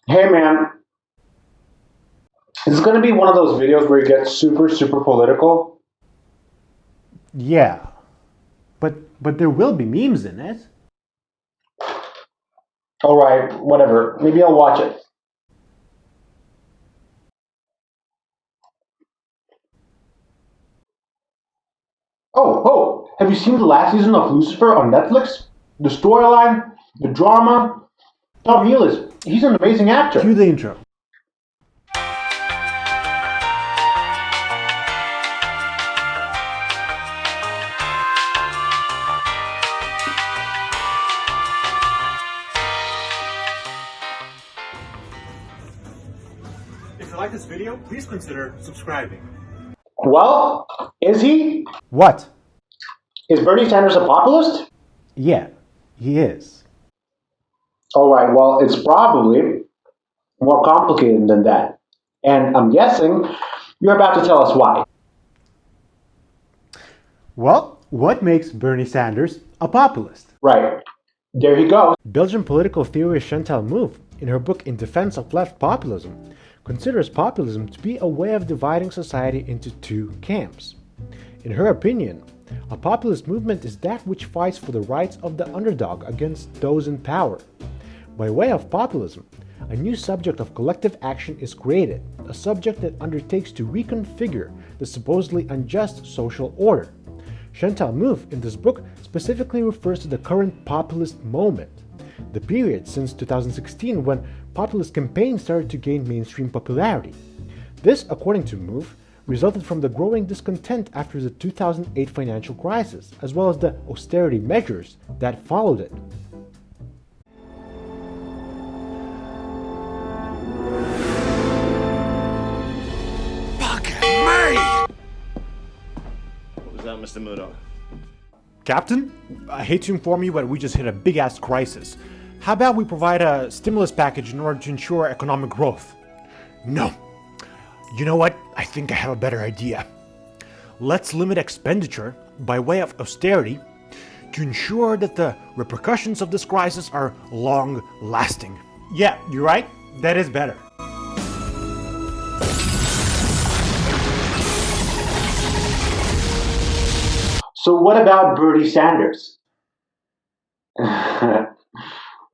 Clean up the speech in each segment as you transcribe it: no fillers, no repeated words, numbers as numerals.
Hey man, this is going to be one of those videos where it gets super political. Yeah, but there will be memes in it. Alright, whatever. Maybe I'll watch it. Oh, have you seen the last season of Lucifer on Netflix? The storyline, the drama. Tom Healis, he's an amazing actor. Cue the intro. If you like this video, please consider subscribing. Well, is he? What? Is Bernie Sanders a populist? Yeah, he is. Alright, well, it's probably more complicated than that. And I'm guessing you're about to tell us why. Well, what makes Bernie Sanders a populist? Right. There he goes. Belgian political theorist Chantal Mouffe, in her book In Defense of Left Populism, considers populism to be a way of dividing society into two camps. In her opinion, a populist movement is that which fights for the rights of the underdog against those in power. By way of populism, a new subject of collective action is created, a subject that undertakes to reconfigure the supposedly unjust social order. Chantal Mouffe in this book specifically refers to the current populist moment, the period since 2016 when populist campaigns started to gain mainstream popularity. This, according to Mouffe, resulted from the growing discontent after the 2008 financial crisis, as well as the austerity measures that followed it. What was that, Mr. Murdoch? Captain, I hate to inform you, but we just hit a big-ass crisis. How about we provide a stimulus package in order to ensure economic growth? No. You know what? I think I have a better idea. Let's limit expenditure by way of austerity to ensure that the repercussions of this crisis are long-lasting. Yeah, you're right. That is better. So what about Bernie Sanders?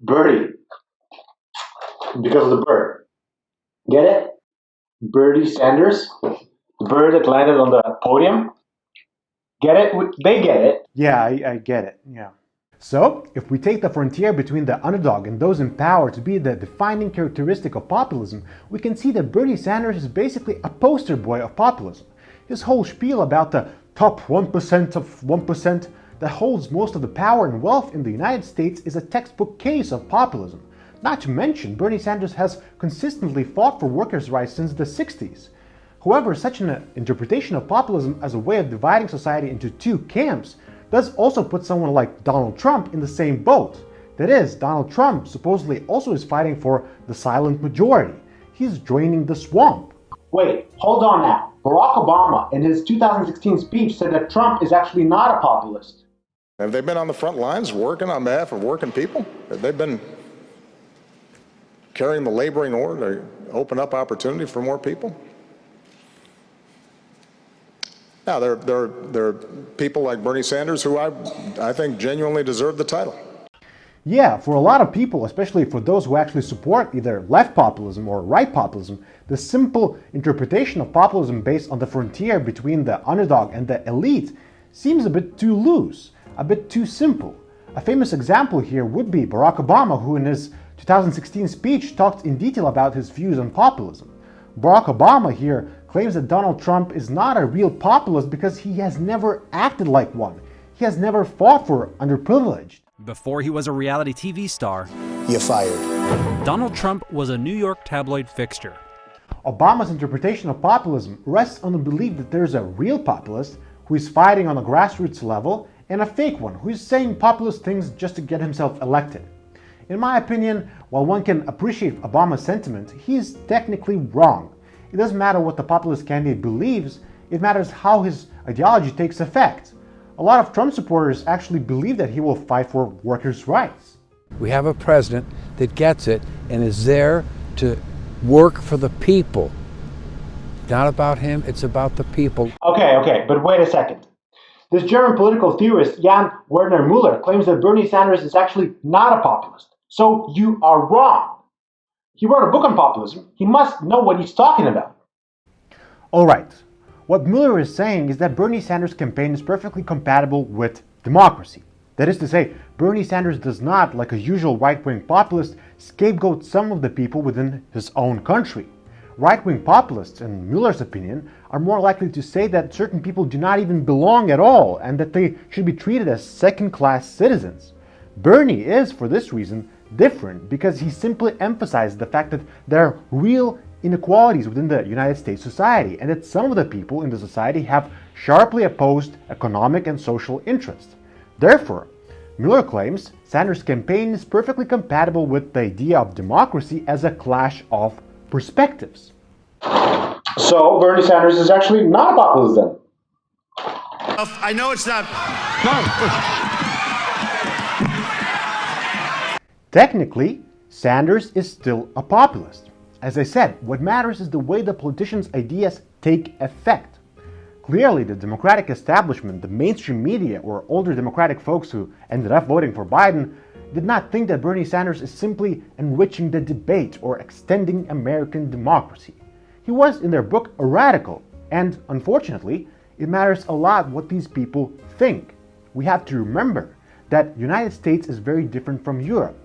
Bernie. Because of the bird. Get it? Bernie Sanders? The bird that landed on the podium? Get it? They get it. Yeah, I get it. Yeah. So, if we take the frontier between the underdog and those in power to be the defining characteristic of populism, we can see that Bernie Sanders is basically a poster boy of populism. His whole spiel about the top 1% of 1% that holds most of the power and wealth in the United States is a textbook case of populism. Not to mention, Bernie Sanders has consistently fought for workers' rights since the 60s. However, such an interpretation of populism as a way of dividing society into two camps does also put someone like Donald Trump in the same boat. That is, Donald Trump supposedly also is fighting for the silent majority. He's draining the swamp. Wait, hold on now. Barack Obama, in his 2016 speech, said that Trump is actually not a populist. Have they been on the front lines working on behalf of working people? Have they been carrying the laboring oar to open up opportunity for more people? Now, there are people like Bernie Sanders who I think genuinely deserve the title. Yeah, for a lot of people, especially for those who actually support either left populism or right populism, the simple interpretation of populism based on the frontier between the underdog and the elite seems a bit too loose, a bit too simple. A famous example here would be Barack Obama, who in his 2016 speech talked in detail about his views on populism. Barack Obama here claims that Donald Trump is not a real populist because he has never acted like one. He has never fought for underprivileged. Before he was a reality TV star, you're fired. Donald Trump was a New York tabloid fixture. Obama's interpretation of populism rests on the belief that there's a real populist who is fighting on a grassroots level and a fake one who is saying populist things just to get himself elected. In my opinion, while one can appreciate Obama's sentiment, he is technically wrong. It doesn't matter what the populist candidate believes, it matters how his ideology takes effect. A lot of Trump supporters actually believe that he will fight for workers' rights. We have a president that gets it and is there to work for the people. Not about him, it's about the people. Okay, but wait a second. This German political theorist Jan Werner Müller claims that Bernie Sanders is actually not a populist. So you are wrong. He wrote a book on populism. He must know what he's talking about. Alright, what Müller is saying is that Bernie Sanders' campaign is perfectly compatible with democracy. That is to say, Bernie Sanders does not, like a usual right-wing populist, scapegoat some of the people within his own country. Right-wing populists, in Müller's opinion, are more likely to say that certain people do not even belong at all and that they should be treated as second-class citizens. Bernie is, for this reason, different because he simply emphasizes the fact that there are real inequalities within the United States society and that some of the people in the society have sharply opposed economic and social interests. Therefore, Müller claims Sanders' campaign is perfectly compatible with the idea of democracy as a clash of perspectives. So Bernie Sanders is actually not a populist then? I know it's not. Technically, Sanders is still a populist. As I said, what matters is the way the politicians' ideas take effect. Clearly, the Democratic establishment, the mainstream media, or older Democratic folks who ended up voting for Biden, did not think that Bernie Sanders is simply enriching the debate or extending American democracy. He was, in their book, a radical, and unfortunately, it matters a lot what these people think. We have to remember that the United States is very different from Europe.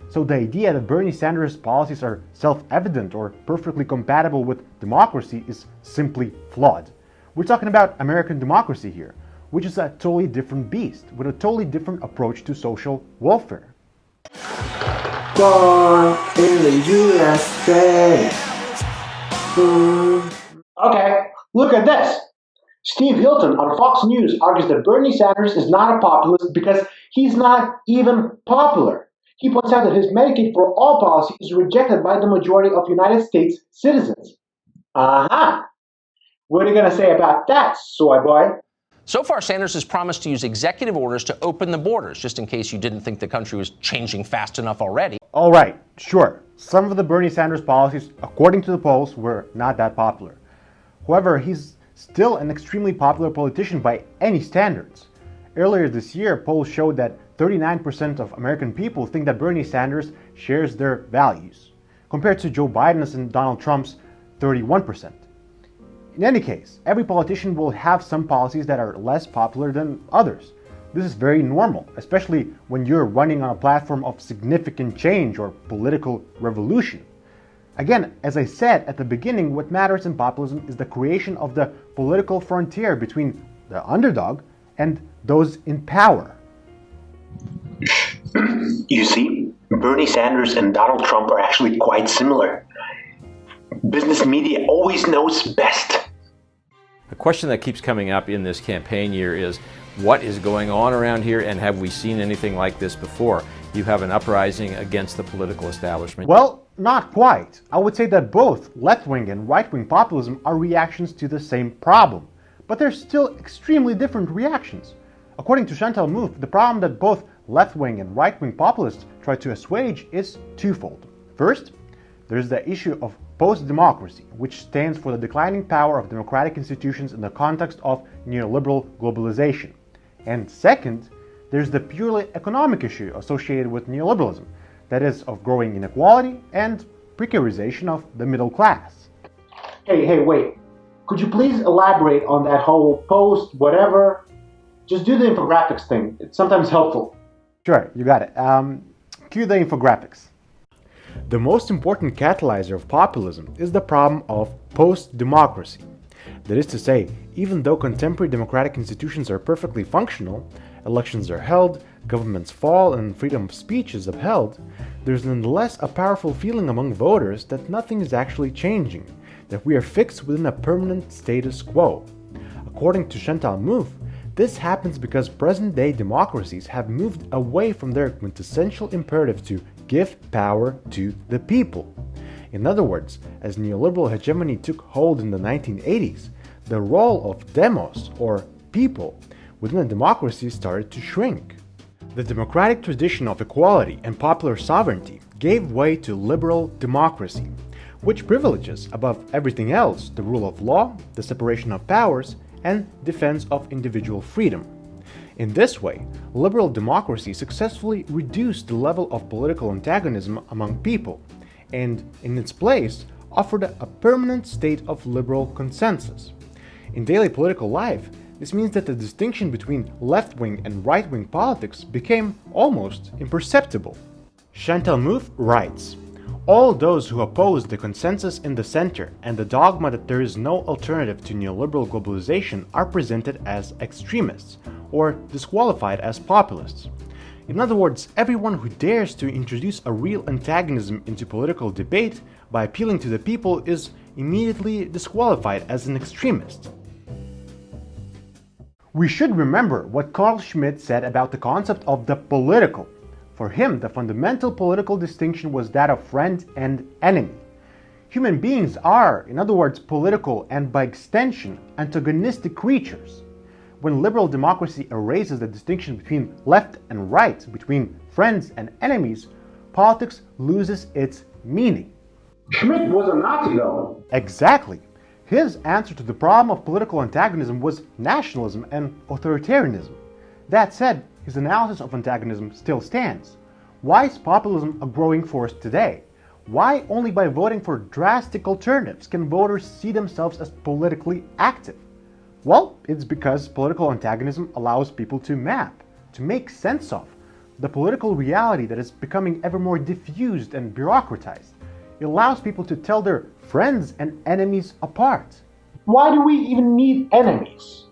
So the idea that Bernie Sanders' policies are self-evident or perfectly compatible with democracy is simply flawed. We're talking about American democracy here, which is a totally different beast, with a totally different approach to social welfare. Born in the USA. Okay, look at this. Steve Hilton on Fox News argues that Bernie Sanders is not a populist because he's not even popular. He points out that his Medicaid for All policy is rejected by the majority of United States citizens. Uh-huh. What are you going to say about that, soy boy? So far, Sanders has promised to use executive orders to open the borders, just in case you didn't think the country was changing fast enough already. All right, sure. Some of the Bernie Sanders policies, according to the polls, were not that popular. However, he's still an extremely popular politician by any standards. Earlier this year, polls showed that 39% of American people think that Bernie Sanders shares their values, compared to Joe Biden's and Donald Trump's 31%. In any case, every politician will have some policies that are less popular than others. This is very normal, especially when you're running on a platform of significant change or political revolution. Again, as I said at the beginning, what matters in populism is the creation of the political frontier between the underdog and those in power. You see, Bernie Sanders and Donald Trump are actually quite similar. Business media always knows best. The question that keeps coming up in this campaign year is, what is going on around here, and have we seen anything like this before? You have an uprising against the political establishment. Well, not quite. I would say that both left-wing and right-wing populism are reactions to the same problem, but they're still extremely different reactions. According to Chantal Mouffe, the problem that both left-wing and right-wing populists try to assuage is twofold. First, there's the issue of post-democracy, which stands for the declining power of democratic institutions in the context of neoliberal globalization. And second, there's the purely economic issue associated with neoliberalism, that is, of growing inequality and precarization of the middle class. Hey, wait. Could you please elaborate on that whole post, whatever? Just do the infographics thing. It's sometimes helpful. Sure, you got it. Cue the infographics. The most important catalyzer of populism is the problem of post-democracy. That is to say, even though contemporary democratic institutions are perfectly functional, elections are held, governments fall, and freedom of speech is upheld, there's nonetheless a powerful feeling among voters that nothing is actually changing, that we are fixed within a permanent status quo. According to Chantal Mouffe, this happens because present-day democracies have moved away from their quintessential imperative to give power to the people. In other words, as neoliberal hegemony took hold in the 1980s, the role of demos, or people, within a democracy started to shrink. The democratic tradition of equality and popular sovereignty gave way to liberal democracy, which privileges, above everything else, the rule of law, the separation of powers, and defense of individual freedom. In this way, liberal democracy successfully reduced the level of political antagonism among people, and in its place offered a permanent state of liberal consensus. In daily political life, this means that the distinction between left-wing and right-wing politics became almost imperceptible. Chantal Mouffe writes, "All those who oppose the consensus in the center and the dogma that there is no alternative to neoliberal globalization are presented as extremists, or disqualified as populists. In other words, everyone who dares to introduce a real antagonism into political debate by appealing to the people is immediately disqualified as an extremist." We should remember what Carl Schmitt said about the concept of the political. For him, the fundamental political distinction was that of friend and enemy. Human beings are, in other words, political and by extension, antagonistic creatures. When liberal democracy erases the distinction between left and right, between friends and enemies, politics loses its meaning. Schmitt was a Nazi, though. Exactly. His answer to the problem of political antagonism was nationalism and authoritarianism. That said, his analysis of antagonism still stands. Why is populism a growing force today? Why only by voting for drastic alternatives can voters see themselves as politically active? Well, it's because political antagonism allows people to map, to make sense of, the political reality that is becoming ever more diffused and bureaucratized. It allows people to tell their friends and enemies apart. Why do we even need enemies?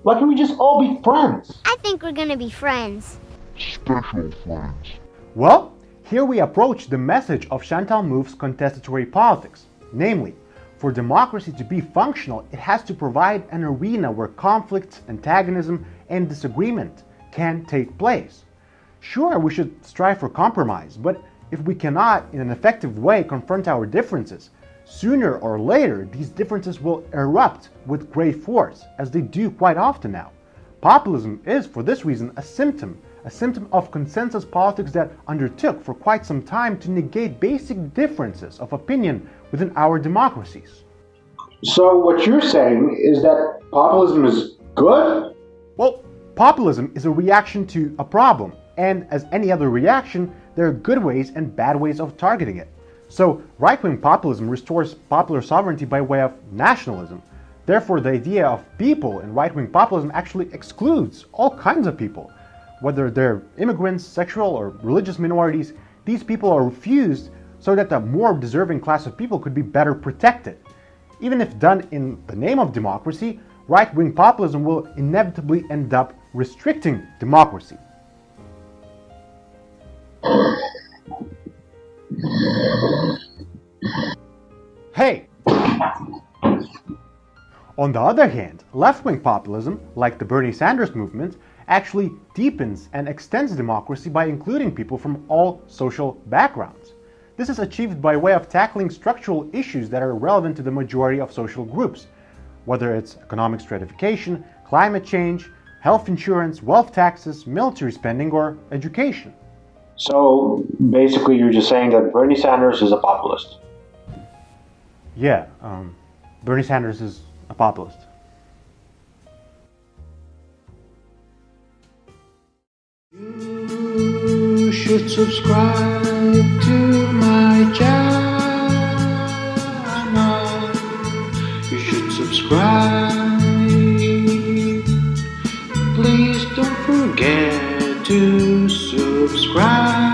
Why can't we just all be friends? I think we're gonna be friends. Special friends. Well, here we approach the message of Chantal Mouffe's contestatory politics. Namely, for democracy to be functional, it has to provide an arena where conflict, antagonism, and disagreement can take place. Sure, we should strive for compromise, but if we cannot, in an effective way, confront our differences, sooner or later, these differences will erupt with great force, as they do quite often now. Populism is, for this reason, a symptom of consensus politics that undertook for quite some time to negate basic differences of opinion within our democracies. So what you're saying is that populism is good? Well, populism is a reaction to a problem, and as any other reaction, there are good ways and bad ways of targeting it. So, right-wing populism restores popular sovereignty by way of nationalism. Therefore, the idea of people in right-wing populism actually excludes all kinds of people. Whether they're immigrants, sexual or religious minorities, these people are refused so that the more deserving class of people could be better protected. Even if done in the name of democracy, right-wing populism will inevitably end up restricting democracy. Hey! On the other hand, left-wing populism, like the Bernie Sanders movement, actually deepens and extends democracy by including people from all social backgrounds. This is achieved by way of tackling structural issues that are relevant to the majority of social groups, whether it's economic stratification, climate change, health insurance, wealth taxes, military spending, or education. So basically you're just saying that Bernie Sanders is a populist. Yeah, Bernie Sanders is a populist. You should subscribe to my channel. You should subscribe. Please don't forget to subscribe.